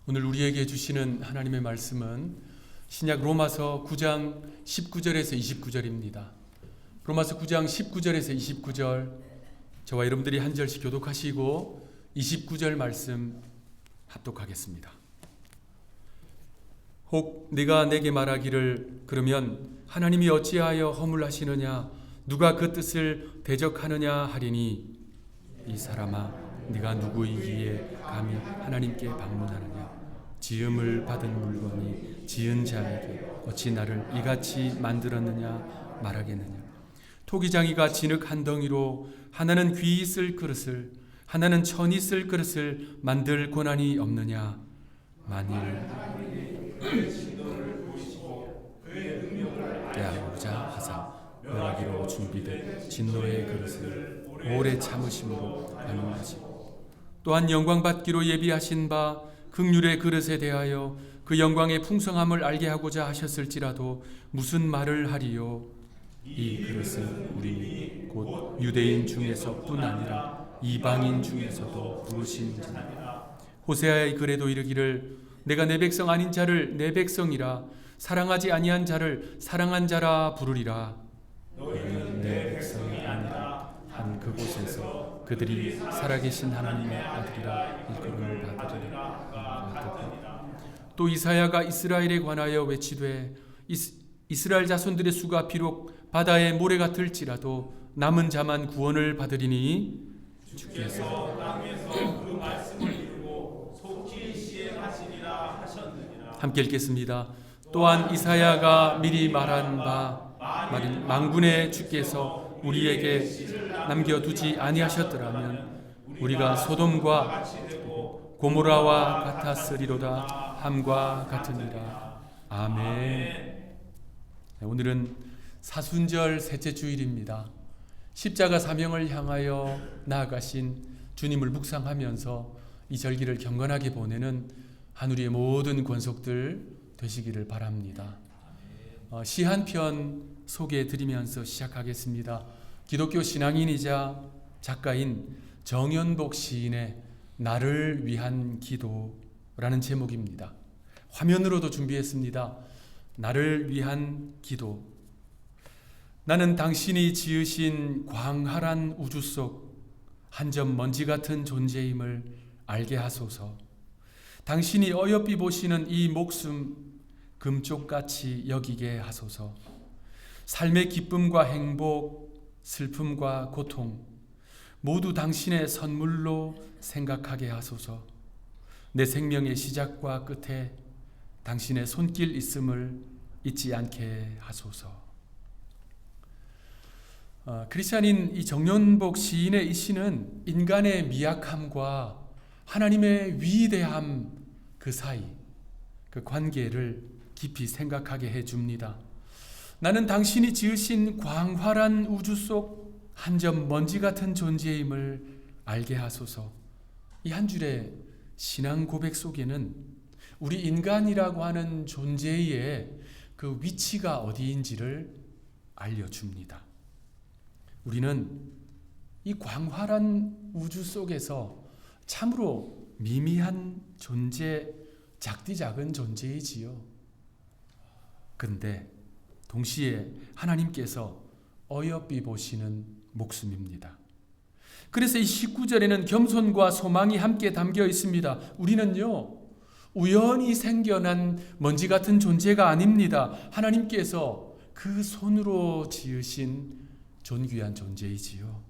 오늘 우리에게 주시는 하나님의 말씀은 신약 로마서 9장 19절에서 29절입니다. 로마서 9장 19절에서 29절, 저와 여러분들이 한 절씩 교독하시고 29절 말씀 합독하겠습니다. 혹 네가 내게 말하기를 그러면 하나님이 어찌하여 허물하시느냐, 누가 그 뜻을 대적하느냐 하리니, 이 사람아 네가 누구이기에 감히 하나님께 방문하느냐. 지음을 받은 물건이 지은 자에게 어찌 나를 이같이 만들었느냐 말하겠느냐. 토기장이가 진흙 한 덩이로 하나는 귀 있을 그릇을 하나는 천이 쓸 그릇을 만들 권한이 없느냐. 만일 깨우자 하사 멸하기로 준비된 진노의 그릇을 오래 참으심으로 반응하시고, 또한 영광받기로 예비하신 바 긍휼의 그릇에 대하여 그 영광의 풍성함을 알게 하고자 하셨을지라도 무슨 말을 하리요. 이 그릇은 우리 곧 유대인 중에서뿐 아니라 이방인 중에서도 부르신 자니라. 호세아의 글에도 이르기를 내가 내 백성 아닌 자를 내 백성이라, 사랑하지 아니한 자를 사랑한 자라 부르리라. 너희는 내 백성이 아니라 한 그곳에서 그들이 살아계신 하나님의 아들이라 일컬음을 받으리라. 또 이사야가 이스라엘에 관하여 외치되 이스라엘 자손들의 수가 비록 바다의 모래 같을지라도 남은 자만 구원을 받으리니, 주께서 땅에서 그 말씀을 이루고 속히 시행하시리라 하셨느니라. 함께 읽겠습니다. 또한 이사야가 미리 말한 바 만군의 주께서 우리에게 남겨두지 아니하셨더라면 우리가 소돔과 고모라와 같았으리로다 함과 같으니라. 아멘. 오늘은 사순절 셋째 주일입니다. 십자가 사명을 향하여 나아가신 주님을 묵상하면서 이 절기를 경건하게 보내는 하늘의 모든 권속들 되시기를 바랍니다. 시 한 편 소개해 드리면서 시작하겠습니다. 기독교 신앙인이자 작가인 정연복 시인의 나를 위한 기도라는 제목입니다. 화면으로도 준비했습니다. 나를 위한 기도. 나는 당신이 지으신 광활한 우주 속 한 점 먼지 같은 존재임을 알게 하소서. 당신이 어여삐 보시는 이 목숨 금쪽같이 여기게 하소서. 삶의 기쁨과 행복, 슬픔과 고통 모두 당신의 선물로 생각하게 하소서. 내 생명의 시작과 끝에 당신의 손길 있음을 잊지 않게 하소서. 크리스찬인 이 정연복 시인의 이 시는 인간의 미약함과 하나님의 위대함 그 사이, 그 관계를 깊이 생각하게 해줍니다. 나는 당신이 지으신 광활한 우주 속 한 점 먼지 같은 존재임을 알게 하소서. 이 한 줄의 신앙 고백 속에는 우리 인간이라고 하는 존재의 그 위치가 어디인지를 알려줍니다. 우리는 이 광활한 우주 속에서 참으로 미미한 존재, 작디 작은 존재이지요. 그런데 동시에 하나님께서 어여삐 보시는 목숨입니다. 그래서 이 19절에는 겸손과 소망이 함께 담겨 있습니다. 우리는요, 우연히 생겨난 먼지 같은 존재가 아닙니다. 하나님께서 그 손으로 지으신 존귀한 존재이지요.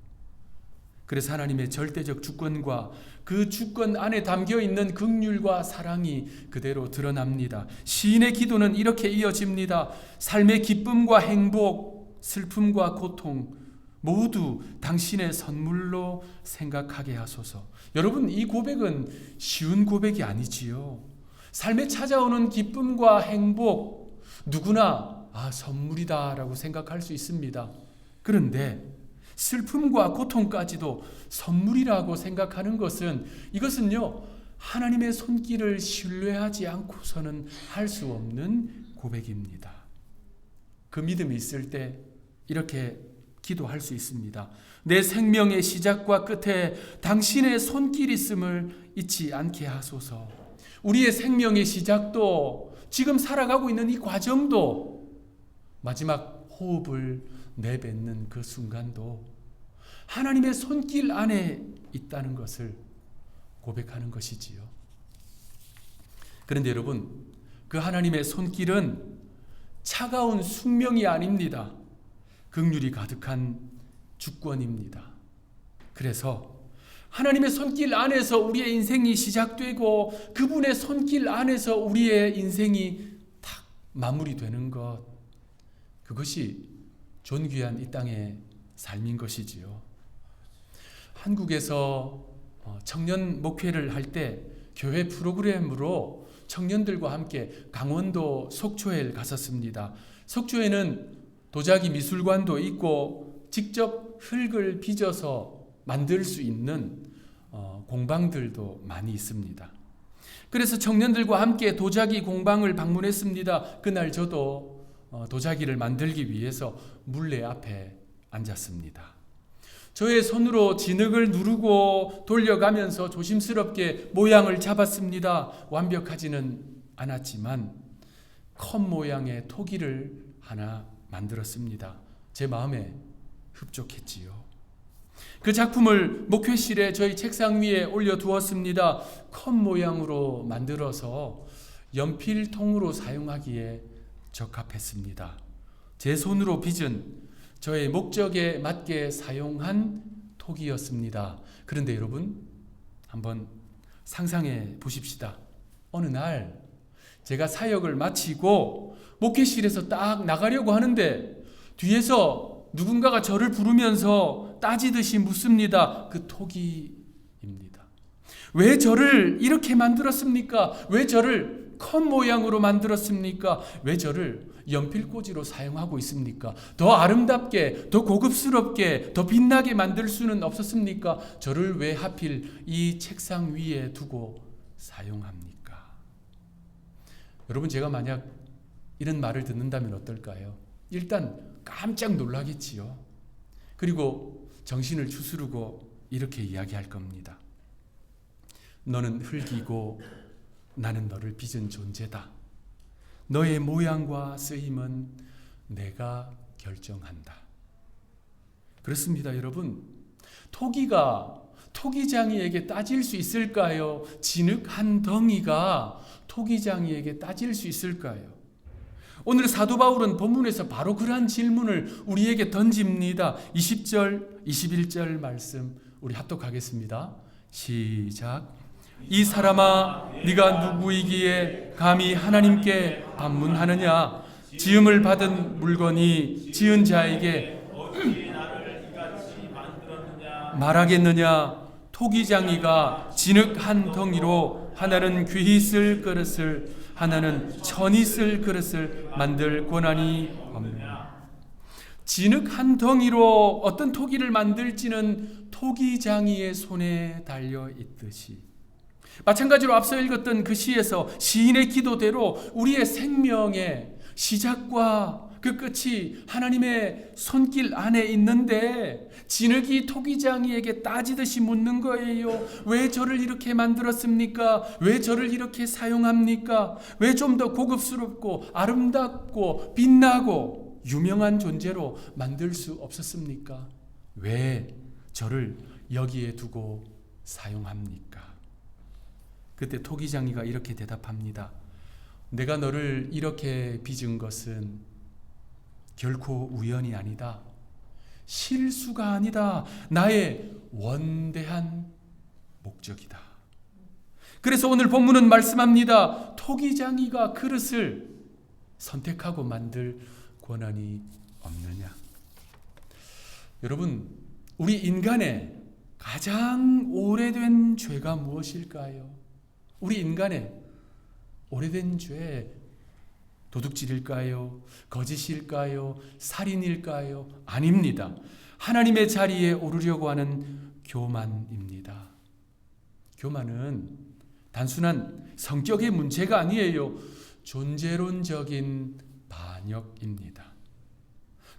그래서 하나님의 절대적 주권과 그 주권 안에 담겨 있는 긍휼과 사랑이 그대로 드러납니다. 시인의 기도는 이렇게 이어집니다. 삶의 기쁨과 행복, 슬픔과 고통 모두 당신의 선물로 생각하게 하소서. 여러분, 이 고백은 쉬운 고백이 아니지요. 삶에 찾아오는 기쁨과 행복 누구나 선물이다라고 생각할 수 있습니다. 그런데 슬픔과 고통까지도 선물이라고 생각하는 것은, 이것은요, 하나님의 손길을 신뢰하지 않고서는 할 수 없는 고백입니다. 그 믿음이 있을 때 이렇게 기도할 수 있습니다. 내 생명의 시작과 끝에 당신의 손길 있음을 잊지 않게 하소서. 우리의 생명의 시작도, 지금 살아가고 있는 이 과정도, 마지막 호흡을 내뱉는 그 순간도 하나님의 손길 안에 있다는 것을 고백하는 것이지요. 그런데 여러분, 그 하나님의 손길은 차가운 숙명이 아닙니다. 긍휼이 가득한 주권입니다. 그래서 하나님의 손길 안에서 우리의 인생이 시작되고 그분의 손길 안에서 우리의 인생이 탁 마무리되는 것, 그것이 존귀한 이 땅의 삶인 것이지요. 한국에서 청년 목회를 할 때 교회 프로그램으로 청년들과 함께 강원도 속초에 갔었습니다. 속초에는 도자기 미술관도 있고 직접 흙을 빚어서 만들 수 있는 공방들도 많이 있습니다. 그래서 청년들과 함께 도자기 공방을 방문했습니다. 그날 저도 도자기를 만들기 위해서 물레 앞에 앉았습니다. 저의 손으로 진흙을 누르고 돌려가면서 조심스럽게 모양을 잡았습니다. 완벽하지는 않았지만 컵 모양의 토기를 하나 만들었습니다. 제 마음에 흡족했지요. 그 작품을 목회실에 저희 책상 위에 올려두었습니다. 컵 모양으로 만들어서 연필통으로 사용하기에 적합했습니다. 제 손으로 빚은 저의 목적에 맞게 사용한 톡이었습니다. 그런데 여러분, 한번 상상해 보십시다. 어느 날 제가 사역을 마치고 목회실에서 딱 나가려고 하는데 뒤에서 누군가가 저를 부르면서 따지듯이 묻습니다. 그 톡이입니다. 왜 저를 이렇게 만들었습니까? 왜 저를 컵 모양으로 만들었습니까? 왜 저를 연필꽂이로 사용하고 있습니까? 더 아름답게, 더 고급스럽게, 더 빛나게 만들 수는 없었습니까? 저를 왜 하필 이 책상 위에 두고 사용합니까? 여러분, 제가 만약 이런 말을 듣는다면 어떨까요? 일단 깜짝 놀라겠지요. 그리고 정신을 추스르고 이렇게 이야기할 겁니다. 너는 흙이고 나는 너를 빚은 존재다. 너의 모양과 쓰임은 내가 결정한다. 그렇습니다, 여러분. 토기가 토기장이에게 따질 수 있을까요? 진흙 한 덩이가 토기장이에게 따질 수 있을까요? 오늘 사도 바울은 본문에서 바로 그러한 질문을 우리에게 던집니다. 20절, 21절 말씀 우리 합독하겠습니다. 시작. 이 사람아, 네가 누구이기에 감히 하나님께 반문하느냐? 지음을 받은 물건이 지은 자에게 말하겠느냐? 토기장이가 진흙 한 덩이로 하나는 귀히 쓸 그릇을, 하나는 천히 쓸 그릇을 만들 권한이 없느냐? 진흙 한 덩이로 어떤 토기를 만들지는 토기장이의 손에 달려 있듯이, 마찬가지로 앞서 읽었던 그 시에서 시인의 기도대로 우리의 생명의 시작과 그 끝이 하나님의 손길 안에 있는데 진흙이 토기장이에게 따지듯이 묻는 거예요. 왜 저를 이렇게 만들었습니까? 왜 저를 이렇게 사용합니까? 왜 좀 더 고급스럽고 아름답고 빛나고 유명한 존재로 만들 수 없었습니까? 왜 저를 여기에 두고 사용합니까? 그때 토기장이가 이렇게 대답합니다. 내가 너를 이렇게 빚은 것은 결코 우연이 아니다. 실수가 아니다. 나의 원대한 목적이다. 그래서 오늘 본문은 말씀합니다. 토기장이가 그릇을 선택하고 만들 권한이 없느냐. 여러분, 우리 인간의 가장 오래된 죄가 무엇일까요? 우리 인간의 오래된 죄, 도둑질일까요? 거짓일까요? 살인일까요? 아닙니다. 하나님의 자리에 오르려고 하는 교만입니다. 교만은 단순한 성격의 문제가 아니에요. 존재론적인 반역입니다.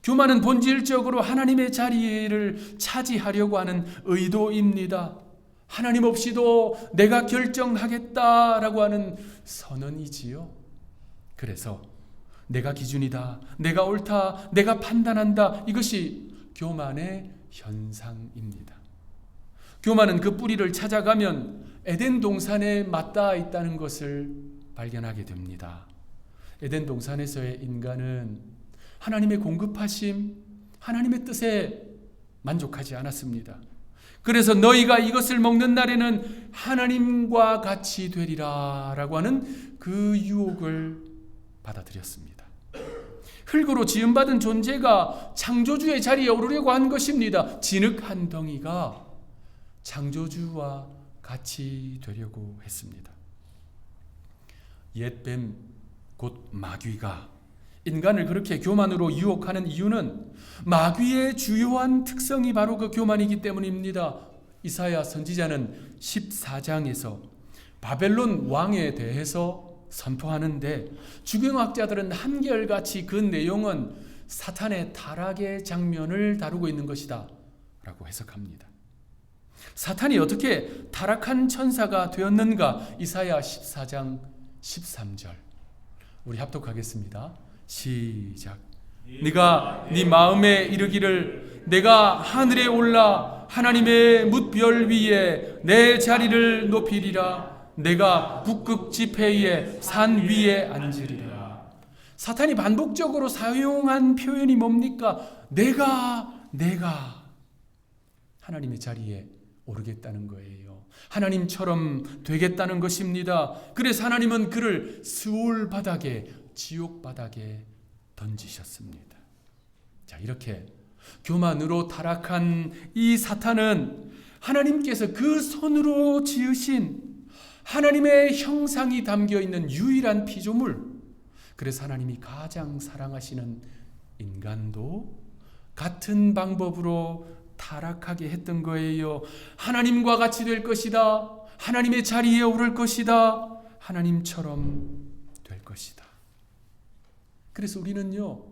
교만은 본질적으로 하나님의 자리를 차지하려고 하는 의도입니다. 하나님 없이도 내가 결정하겠다라고 하는 선언이지요. 그래서 내가 기준이다, 내가 옳다, 내가 판단한다, 이것이 교만의 현상입니다. 교만은 그 뿌리를 찾아가면 에덴 동산에 맞닿아 있다는 것을 발견하게 됩니다. 에덴 동산에서의 인간은 하나님의 공급하심, 하나님의 뜻에 만족하지 않았습니다. 그래서 너희가 이것을 먹는 날에는 하나님과 같이 되리라 라고 하는 그 유혹을 받아들였습니다. 흙으로 지음받은 존재가 창조주의 자리에 오르려고 한 것입니다. 진흙 한 덩이가 창조주와 같이 되려고 했습니다. 옛뱀 곧 마귀가 인간을 그렇게 교만으로 유혹하는 이유는 마귀의 주요한 특성이 바로 그 교만이기 때문입니다. 이사야 선지자는 14장에서 바벨론 왕에 대해서 선포하는데 주경학자들은 한결같이 그 내용은 사탄의 타락의 장면을 다루고 있는 것이다 라고 해석합니다. 사탄이 어떻게 타락한 천사가 되었는가? 이사야 14장 13절 우리 합독하겠습니다. 시작. 네가 네 마음에 이르기를 내가 하늘에 올라 하나님의 뭇별 위에 내 자리를 높이리라. 내가 북극 지폐의 산 위에 앉으리라. 사탄이 반복적으로 사용한 표현이 뭡니까? 내가 하나님의 자리에 오르겠다는 거예요. 하나님처럼 되겠다는 것입니다. 그래서 하나님은 그를 스올 바닥에, 지옥 바닥에 던지셨습니다. 자, 이렇게 교만으로 타락한 이 사탄은 하나님께서 그 손으로 지으신 하나님의 형상이 담겨 있는 유일한 피조물, 그래서 하나님이 가장 사랑하시는 인간도 같은 방법으로 타락하게 했던 거예요. 하나님과 같이 될 것이다. 하나님의 자리에 오를 것이다. 하나님처럼 될 것이다. 그래서 우리는요,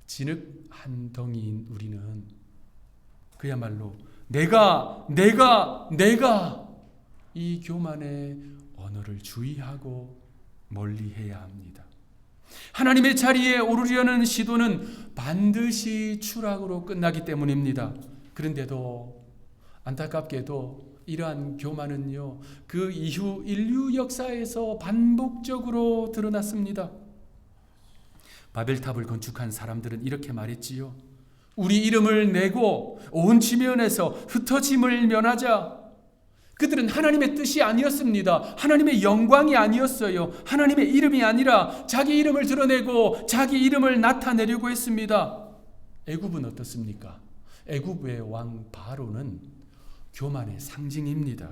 진흙 한 덩이인 우리는 그야말로 내가 이 교만의 언어를 주의하고 멀리해야 합니다. 하나님의 자리에 오르려는 시도는 반드시 추락으로 끝나기 때문입니다. 그런데도 안타깝게도 이러한 교만은요, 그 이후 인류 역사에서 반복적으로 드러났습니다. 바벨탑을 건축한 사람들은 이렇게 말했지요. 우리 이름을 내고 온 지면에서 흩어짐을 면하자. 그들은 하나님의 뜻이 아니었습니다. 하나님의 영광이 아니었어요. 하나님의 이름이 아니라 자기 이름을 드러내고 자기 이름을 나타내려고 했습니다. 애굽은 어떻습니까? 애굽의 왕 바로는 교만의 상징입니다.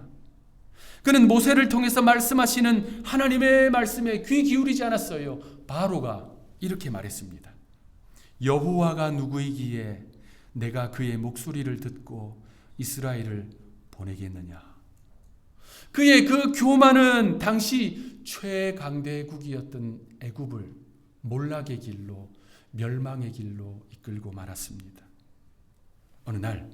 그는 모세를 통해서 말씀하시는 하나님의 말씀에 귀 기울이지 않았어요. 바로가 이렇게 말했습니다. 여호와가 누구이기에 내가 그의 목소리를 듣고 이스라엘을 보내겠느냐. 그의 그 교만은 당시 최강대국이었던 애굽을 몰락의 길로, 멸망의 길로 이끌고 말았습니다. 어느 날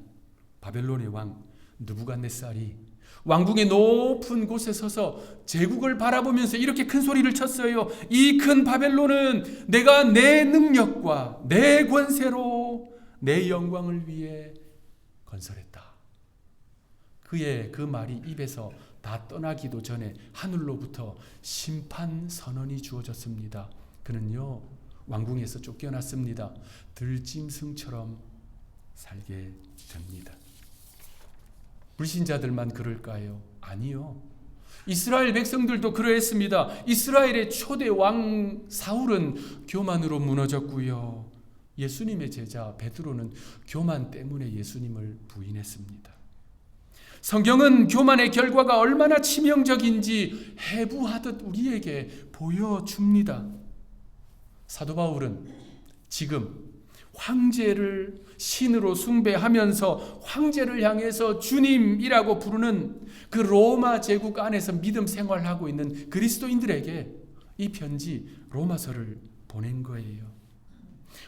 바벨론의 왕 느부갓네살이 왕궁의 높은 곳에 서서 제국을 바라보면서 이렇게 큰 소리를 쳤어요. 이 큰 바벨론은 내가 내 능력과 내 권세로 내 영광을 위해 건설했다. 그의 그 말이 입에서 다 떠나기도 전에 하늘로부터 심판 선언이 주어졌습니다. 그는요, 왕궁에서 쫓겨났습니다. 들짐승처럼 살게 됩니다. 불신자들만 그럴까요? 아니요. 이스라엘 백성들도 그러했습니다. 이스라엘의 초대 왕 사울은 교만으로 무너졌고요. 예수님의 제자 베드로는 교만 때문에 예수님을 부인했습니다. 성경은 교만의 결과가 얼마나 치명적인지 해부하듯 우리에게 보여줍니다. 사도 바울은 지금 황제를 신으로 숭배하면서 황제를 향해서 주님이라고 부르는 그 로마 제국 안에서 믿음 생활하고 있는 그리스도인들에게 이 편지 로마서를 보낸 거예요.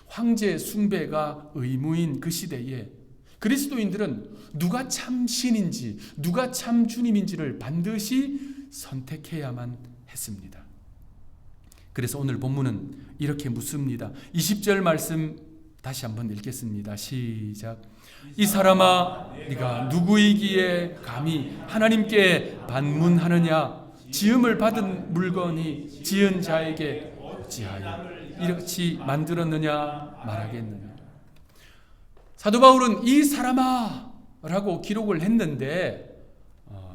황제 숭배가 의무인 그 시대에 그리스도인들은 누가 참 신인지, 누가 참 주님인지를 반드시 선택해야만 했습니다. 그래서 오늘 본문은 이렇게 묻습니다. 20절 말씀 다시 한번 읽겠습니다. 시작. 이 사람아, 네가 누구이기에 감히 하나님께 반문하느냐? 지음을 받은 물건이 지은 자에게 어찌하여 이렇게 만들었느냐 말하겠느냐. 사도 바울은 이 사람아 라고 기록을 했는데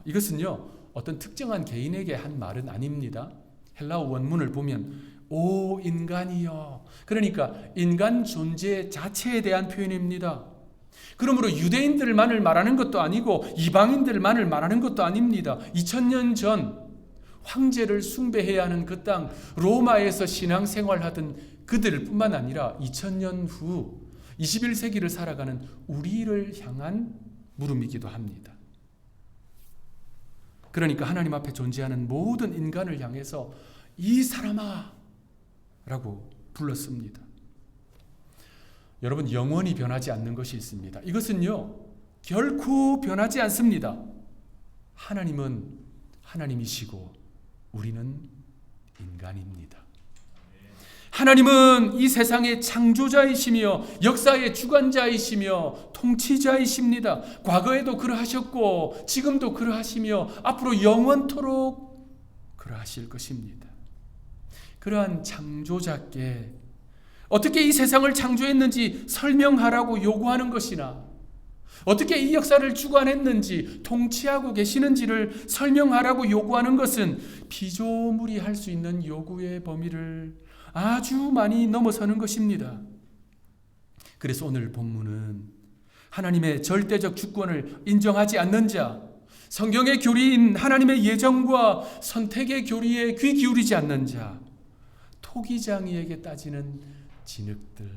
이것은요 어떤 특정한 개인에게 한 말은 아닙니다. 헬라어 원문을 보면 오 인간이여, 그러니까 인간 존재 자체에 대한 표현입니다. 그러므로 유대인들만을 말하는 것도 아니고 이방인들만을 말하는 것도 아닙니다. 2000년 전 황제를 숭배해야 하는 그 땅 로마에서 신앙생활하던 그들뿐만 아니라 2000년 후 21세기를 살아가는 우리를 향한 물음이기도 합니다. 그러니까 하나님 앞에 존재하는 모든 인간을 향해서 이 사람아 라고 불렀습니다. 여러분, 영원히 변하지 않는 것이 있습니다. 이것은요 결코 변하지 않습니다. 하나님은 하나님이시고 우리는 인간입니다. 하나님은 이 세상의 창조자이시며 역사의 주관자이시며 통치자이십니다. 과거에도 그러하셨고 지금도 그러하시며 앞으로 영원토록 그러하실 것입니다. 그러한 창조자께 어떻게 이 세상을 창조했는지 설명하라고 요구하는 것이나 어떻게 이 역사를 주관했는지 통치하고 계시는지를 설명하라고 요구하는 것은 피조물이 할 수 있는 요구의 범위를 아주 많이 넘어서는 것입니다. 그래서 오늘 본문은 하나님의 절대적 주권을 인정하지 않는 자, 성경의 교리인 하나님의 예정과 선택의 교리에 귀 기울이지 않는 자, 토기장이에게 따지는 진흙들,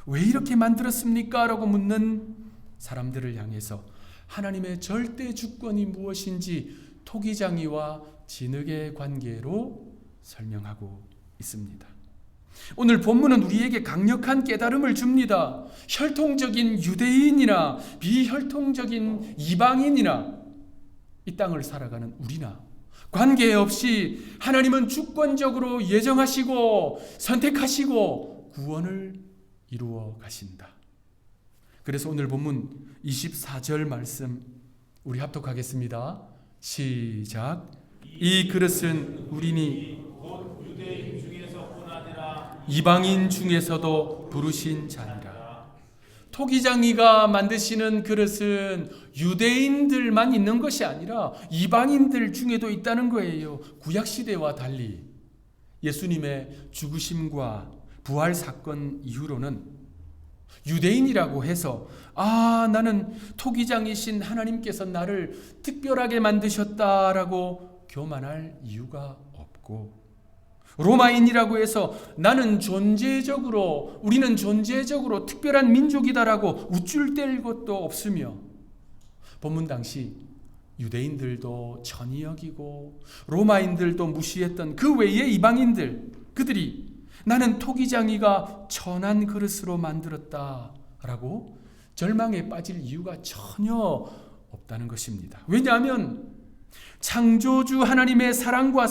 왜 이렇게 만들었습니까? 라고 묻는 사람들을 향해서 하나님의 절대 주권이 무엇인지 토기장이와 진흙의 관계로 설명하고 있습니다. 오늘 본문은 우리에게 강력한 깨달음을 줍니다. 혈통적인 유대인이나 비혈통적인 이방인이나 이 땅을 살아가는 우리나 관계없이 하나님은 주권적으로 예정하시고 선택하시고 구원을 이루어 가신다. 그래서 오늘 본문 24절 말씀 우리 합독하겠습니다. 시작. 이 그릇은 우리니 유대인 중에서뿐 아니라 이방인 중에서도 부르신 자니라. 토기장이가 만드시는 그릇은 유대인들만 있는 것이 아니라 이방인들 중에도 있다는 거예요. 구약시대와 달리 예수님의 죽으심과 부활 사건 이후로는 유대인이라고 해서 나는 토기장이신 하나님께서 나를 특별하게 만드셨다라고 교만할 이유가 없고, 로마인이라고 해서 우리는 존재적으로 특별한 민족이다라고 우쭐댈 것도 없으며, 본문 당시 유대인들도 천히 여기고 로마인들도 무시했던 그 외의 이방인들, 그들이 나는 토기장이가 천한 그릇으로 만들었다라고 절망에 빠질 이유가 전혀 없다는 것입니다. 왜냐하면 창조주 하나님의 사랑의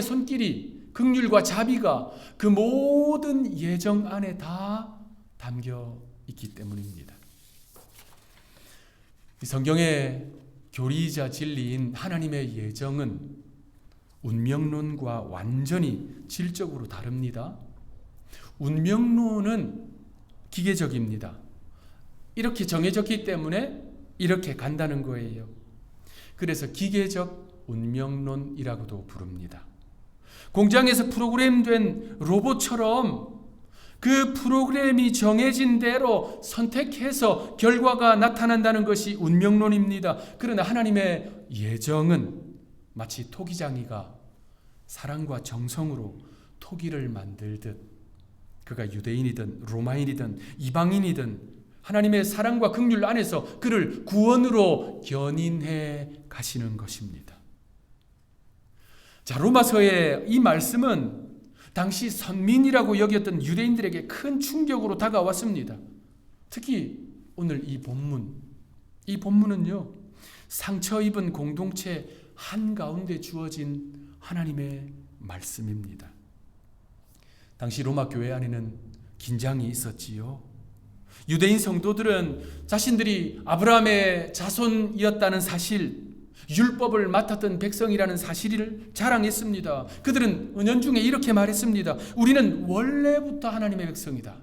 손길이 긍휼과 자비가 그 모든 예정 안에 다 담겨 있기 때문입니다. 이 성경의 교리이자 진리인 하나님의 예정은 운명론과 완전히 질적으로 다릅니다. 운명론은 기계적입니다. 이렇게 정해졌기 때문에 이렇게 간다는 거예요. 그래서 기계적 운명론이라고도 부릅니다. 공장에서 프로그램된 로봇처럼 그 프로그램이 정해진 대로 선택해서 결과가 나타난다는 것이 운명론입니다. 그러나 하나님의 예정은 마치 토기장이가 사랑과 정성으로 토기를 만들듯, 그가 유대인이든 로마인이든 이방인이든 하나님의 사랑과 긍휼 안에서 그를 구원으로 견인해 가시는 것입니다. 자, 로마서의 이 말씀은 당시 선민이라고 여겼던 유대인들에게 큰 충격으로 다가왔습니다. 특히 오늘 이 본문은요, 상처 입은 공동체 한가운데 주어진 하나님의 말씀입니다. 당시 로마 교회 안에는 긴장이 있었지요. 유대인 성도들은 자신들이 아브라함의 자손이었다는 사실, 율법을 맡았던 백성이라는 사실을 자랑했습니다. 그들은 은연중에 이렇게 말했습니다. 우리는 원래부터 하나님의 백성이다.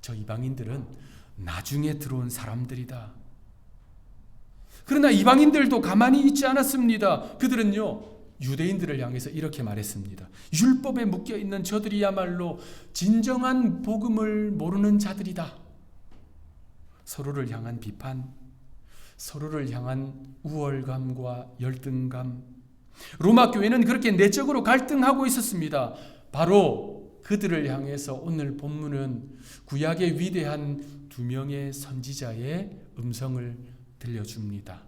저 이방인들은 나중에 들어온 사람들이다. 그러나 이방인들도 가만히 있지 않았습니다. 그들은요, 유대인들을 향해서 이렇게 말했습니다. 율법에 묶여있는 저들이야말로 진정한 복음을 모르는 자들이다. 서로를 향한 비판, 서로를 향한 우월감과 열등감. 로마 교회는 그렇게 내적으로 갈등하고 있었습니다. 바로 그들을 향해서 오늘 본문은 구약의 위대한 두 명의 선지자의 음성을 들려줍니다.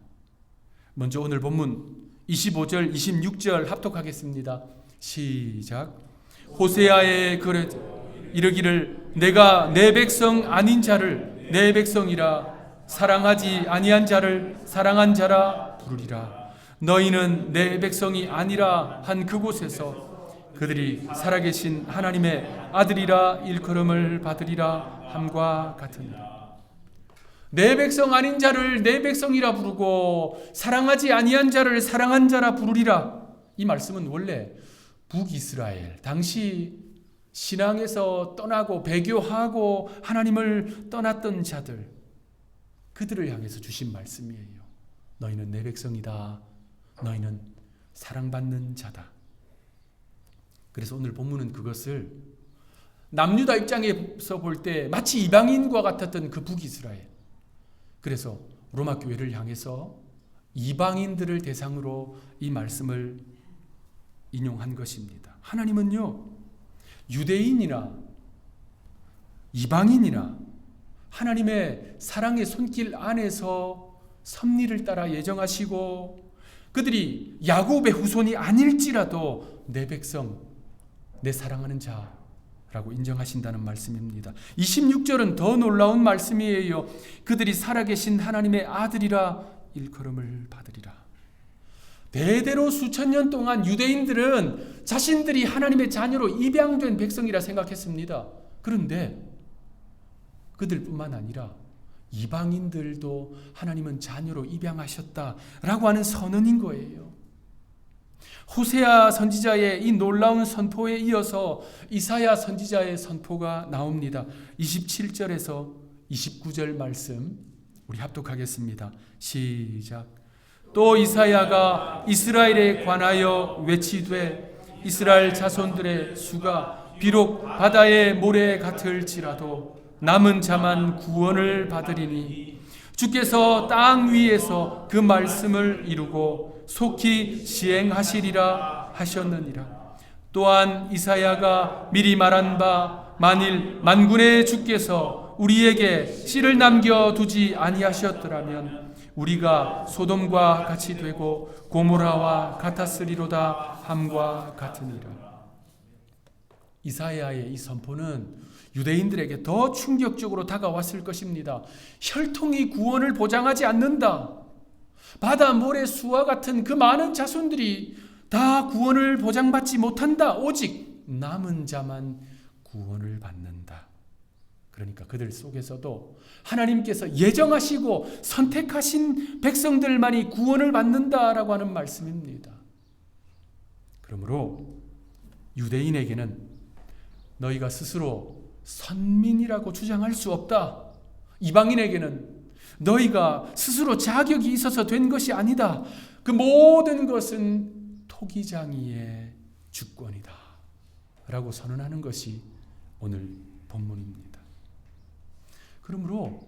먼저 오늘 본문 25절, 26절 합독하겠습니다. 시작. 호세아의 글에 이르기를 내가 내 백성 아닌 자를 내 백성이라 사랑하지 아니한 자를 사랑한 자라 부르리라. 너희는 내 백성이 아니라 한 그곳에서 그들이 살아계신 하나님의 아들이라 일컬음을 받으리라 함과 같으니라. 내 백성 아닌 자를 내 백성이라 부르고 사랑하지 아니한 자를 사랑한 자라 부르리라. 이 말씀은 원래 북이스라엘, 당시 신앙에서 떠나고 배교하고 하나님을 떠났던 자들, 그들을 향해서 주신 말씀이에요. 너희는 내 백성이다. 너희는 사랑받는 자다. 그래서 오늘 본문은 그것을 남유다 입장에서 볼 때 마치 이방인과 같았던 그 북이스라엘, 그래서 로마 교회를 향해서 이방인들을 대상으로 이 말씀을 인용한 것입니다. 하나님은요, 유대인이나 이방인이나 하나님의 사랑의 손길 안에서 섭리를 따라 예정하시고 그들이 야곱의 후손이 아닐지라도 내 백성, 내 사랑하는 자라고 인정하신다는 말씀입니다. 26절은 더 놀라운 말씀이에요. 그들이 살아계신 하나님의 아들이라 일컬음을 받으리라. 대대로 수천 년 동안 유대인들은 자신들이 하나님의 자녀로 입양된 백성이라 생각했습니다. 그런데 그들뿐만 아니라 이방인들도 하나님은 자녀로 입양하셨다라고 하는 선언인 거예요. 호세아 선지자의 이 놀라운 선포에 이어서 이사야 선지자의 선포가 나옵니다. 27절에서 29절 말씀 우리 합독하겠습니다. 시작. 또 이사야가 이스라엘에 관하여 외치되 이스라엘 자손들의 수가 비록 바다의 모래 같을지라도 남은 자만 구원을 받으리니 주께서 땅 위에서 그 말씀을 이루고 속히 시행하시리라 하셨느니라. 또한 이사야가 미리 말한 바 만일 만군의 주께서 우리에게 씨를 남겨두지 아니하셨더라면 우리가 소돔과 같이 되고 고모라와 같았으리로다 함과 같으니라. 이사야의 이 선포는 유대인들에게 더 충격적으로 다가왔을 것입니다. 혈통이 구원을 보장하지 않는다. 바다 모래 수와 같은 그 많은 자손들이 다 구원을 보장받지 못한다. 오직 남은 자만 구원을 받는다. 그러니까 그들 속에서도 하나님께서 예정하시고 선택하신 백성들만이 구원을 받는다라고 하는 말씀입니다. 그러므로 유대인에게는 너희가 스스로 선민이라고 주장할 수 없다. 이방인에게는 너희가 스스로 자격이 있어서 된 것이 아니다. 그 모든 것은 토기장이의 주권이다 라고 선언하는 것이 오늘 본문입니다. 그러므로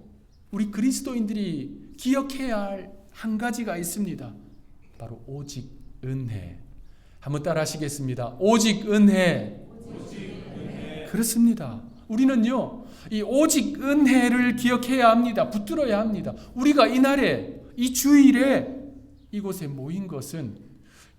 우리 그리스도인들이 기억해야 할 한 가지가 있습니다. 바로 오직 은혜. 한번 따라 하시겠습니다. 오직 은혜. 그렇습니다. 우리는요, 이 오직 은혜를 기억해야 합니다. 붙들어야 합니다. 우리가 이날에, 이 주일에 이곳에 모인 것은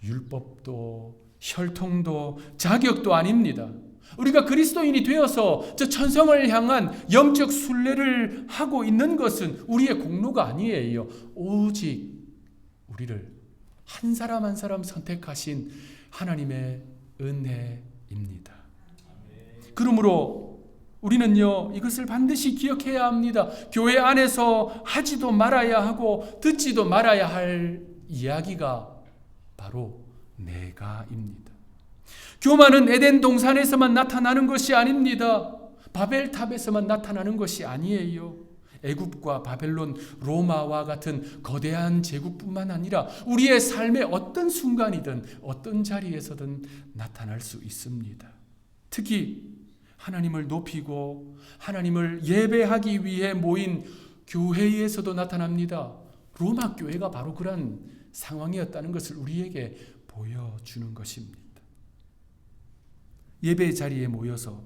율법도 혈통도 자격도 아닙니다. 우리가 그리스도인이 되어서 저 천성을 향한 영적 순례를 하고 있는 것은 우리의 공로가 아니에요. 오직 우리를 한 사람 한 사람 선택하신 하나님의 은혜입니다. 그러므로 우리는요, 이것을 반드시 기억해야 합니다. 교회 안에서 하지도 말아야 하고 듣지도 말아야 할 이야기가 바로 내가입니다. 교만은 에덴 동산에서만 나타나는 것이 아닙니다. 바벨탑에서만 나타나는 것이 아니에요. 애굽과 바벨론, 로마와 같은 거대한 제국뿐만 아니라 우리의 삶의 어떤 순간이든 어떤 자리에서든 나타날 수 있습니다. 특히 하나님을 높이고 하나님을 예배하기 위해 모인 교회에서도 나타납니다. 로마 교회가 바로 그런 상황이었다는 것을 우리에게 보여주는 것입니다. 예배 자리에 모여서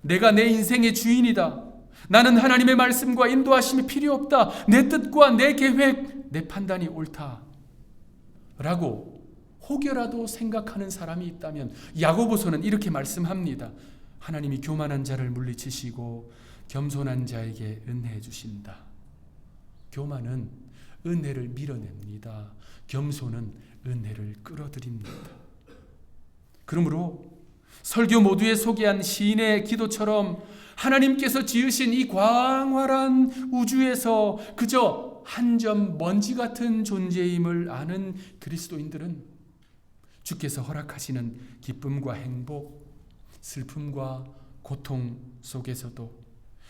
내가 내 인생의 주인이다. 나는 하나님의 말씀과 인도하심이 필요 없다. 내 뜻과 내 계획, 내 판단이 옳다. 라고 혹여라도 생각하는 사람이 있다면 야고보서는 이렇게 말씀합니다. 하나님이 교만한 자를 물리치시고 겸손한 자에게 은혜해 주신다. 교만은 은혜를 밀어냅니다. 겸손은 은혜를 끌어들입니다. 그러므로 설교 모두에 소개한 시인의 기도처럼 하나님께서 지으신 이 광활한 우주에서 그저 한 점 먼지 같은 존재임을 아는 그리스도인들은 주께서 허락하시는 기쁨과 행복, 슬픔과 고통 속에서도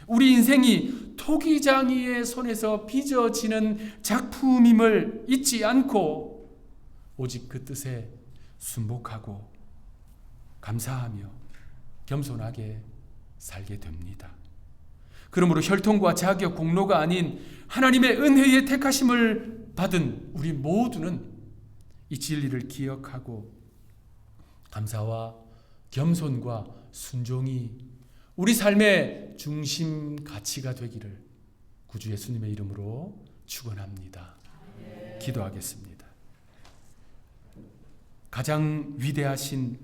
우리 인생이 토기장이의 손에서 빚어지는 작품임을 잊지 않고 오직 그 뜻에 순복하고 감사하며 겸손하게 살게 됩니다. 그러므로 혈통과 자격, 공로가 아닌 하나님의 은혜의 택하심을 받은 우리 모두는 이 진리를 기억하고 감사와 겸손과 순종이 우리 삶의 중심 가치가 되기를 구주 예수님의 이름으로 축원합니다. 기도하겠습니다. 가장 위대하신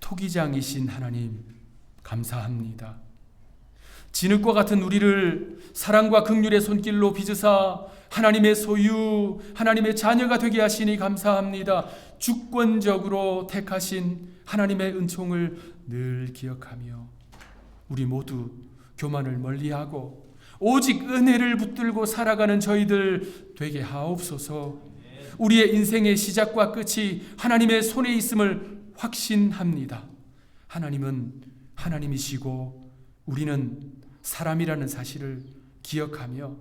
토기장이신 하나님 감사합니다. 진흙과 같은 우리를 사랑과 긍휼의 손길로 빚으사 하나님의 소유, 하나님의 자녀가 되게 하시니 감사합니다. 주권적으로 택하신 하나님의 은총을 늘 기억하며 우리 모두 교만을 멀리하고 오직 은혜를 붙들고 살아가는 저희들 되게 하옵소서. 우리의 인생의 시작과 끝이 하나님의 손에 있음을 확신합니다. 하나님은 하나님이시고 우리는 사람이라는 사실을 기억하며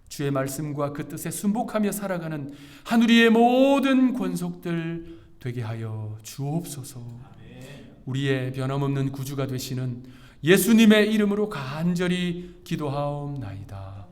주의 말씀과 그 뜻에 순복하며 살아가는 하늘의 모든 권속들 되게 하여 주옵소서. 우리의 변함없는 구주가 되시는 예수님의 이름으로 간절히 기도하옵나이다.